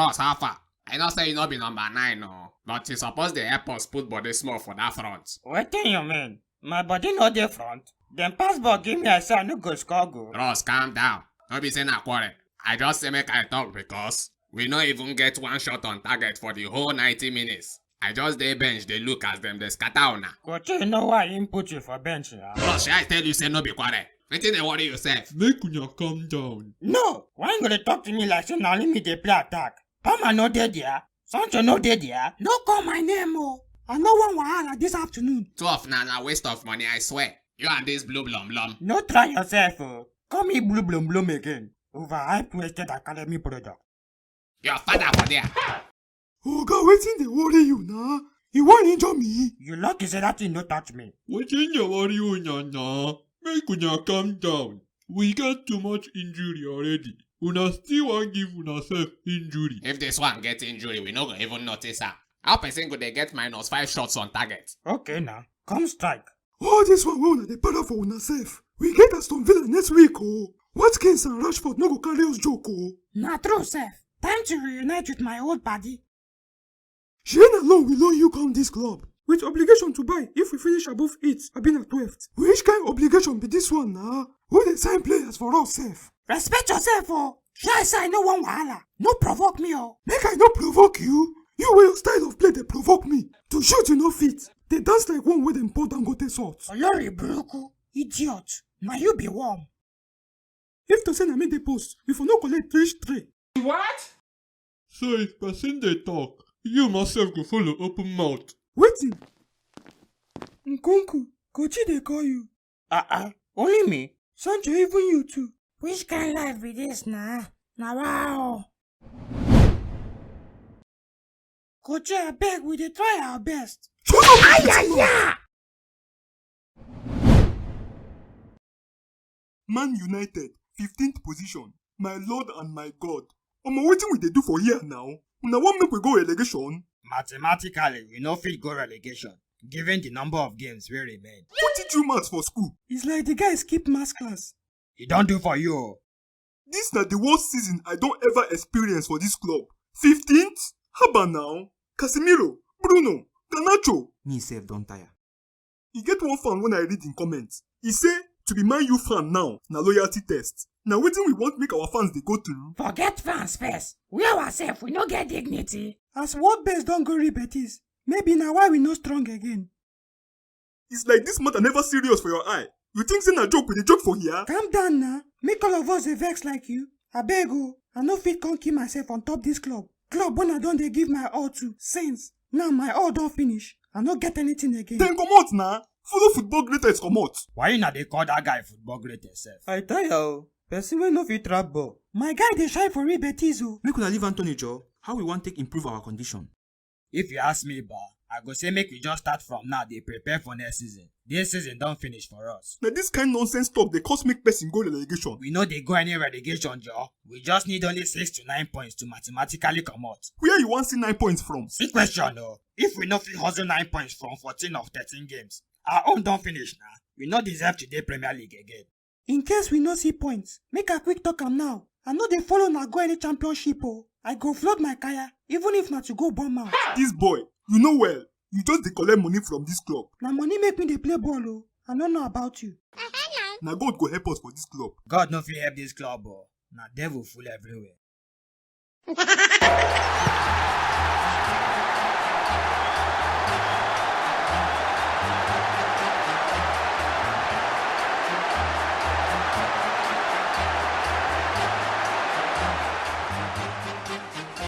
Ross, how far? I know say you no be number 9, no. But you suppose dey help us put body small for that front. Wetin you mean? My body no dey front. Dem pass ball give me I say I no go score goal. Ross, calm down. No be say na quarrel. I just say make I talk because we no even get one shot on target for the whole 90 minutes. I just dey bench dey look as dem dey scatter una. Coach, you know why him put you for bench here? Ross, I tell you say no be quarrel. Wetin dey worry yourself? Make una calm down. No! Why you gonna talk to me like say na only me dey play attack? Palmer no dey there. Sancho no dey there. No call my name, oh. I no want wahala this afternoon. 12 na waste of money, I swear. You and this blue blum blum. No try yourself, oh. Call me blue blum blum again. Overhyped wasted academy product. Your father for there. Oga, wetin dey worry you na? You wan injure me? You lucky say that thing no touch me. Wetin dey worry una na? Make una calm down. We get too much injury already. Una still wan give una self injury. If this one get injury, we no go even notice her. How person go dey get -5 shots on target? Okay now, come strike. All this one wey una dey para for una self. We get Aston Villa next week, oh. Watkins and Rashford no go carry us joke, oh. Na true, sef. Time to reunite with my old buddy. Shane alone will loan you come this club. With obligation to buy if we finish above 8, abi na 12th. Which kind obligation be this one na? Who dey sign players for us sef? Respect yourself, oh. Sure say I no want wahala. No provoke me, oh. Make I no provoke you. You wey your style of play dey provoke me. To shoot you no fit. Dey dance like one wey dem pour Dangote salt. Olori Buruku, idiot. Na you be worm. If to say na me dey post, we for no collect reach 3. What? So if person dey talk, you myself go follow open mouth. Wetin? Nkunku, Kochi dey call you. Only me? Sancho, even you too. Which kind life be this na? Na wow. Coach, abeg, we dey try our best. Shut up! Ayaya! Man United, 15th position. My Lord and my God. Omo, wetin we dey do for here now? Una wan make we go relegation? Mathematically, we no fit go relegation, given the number of games wey remain. Who teach you maths for school? It's like the guy skip maths class. He don do for you. This na the worst season I don ever experience for this club. 15th? Haba now. Casemiro, Bruno, Garnacho. Me sef don tire. E get one fan when I read in comments. He say to be Man U fan now na loyalty test. Na wetin we want make our fans dey go through. Forget fans first. We ourselves, we no get dignity. As world base don go Betis, maybe na why we no strong again. It's like this matter never serious for your eye. You think say na joke we dey joke for here? Calm down na. Make all of us dey vex like you. Abeg o, I no fit come kill myself on top this club. Club when I don dey give my all to since. Now my all don finish. I no get anything again. Then comot na. Follow football greatest comot. Why you na dey call that guy football greatest sef? I tire o. Person wey no fit trap ball. My guy dey shine for real Betis o. Make una leave Anthony Joe. How we wan take improve our condition? If you ask me, I go say make we just start from now dey prepare for next season. This season don finish for us. Na this kind nonsense talk dey cause make person go relegation. We no dey go any relegation, Joe. We just need only 6 to 9 points to mathematically comot. Where you wan see 9 points from? See question o. If we no fit hustle 9 points from 14 of 13 games, our own don finish na. We no deserve to dey Premier League again. In case we no see points, make I quick talk am now. I no dey follow na go any championship o. I go flood my kaya, even if na to go Bournemouth. This boy, you know well. You just dey collect money from this club. Na money make me dey play ball o. I no know about you. Na God go help us for this club. God no fit help this club o. Na devil full everywhere.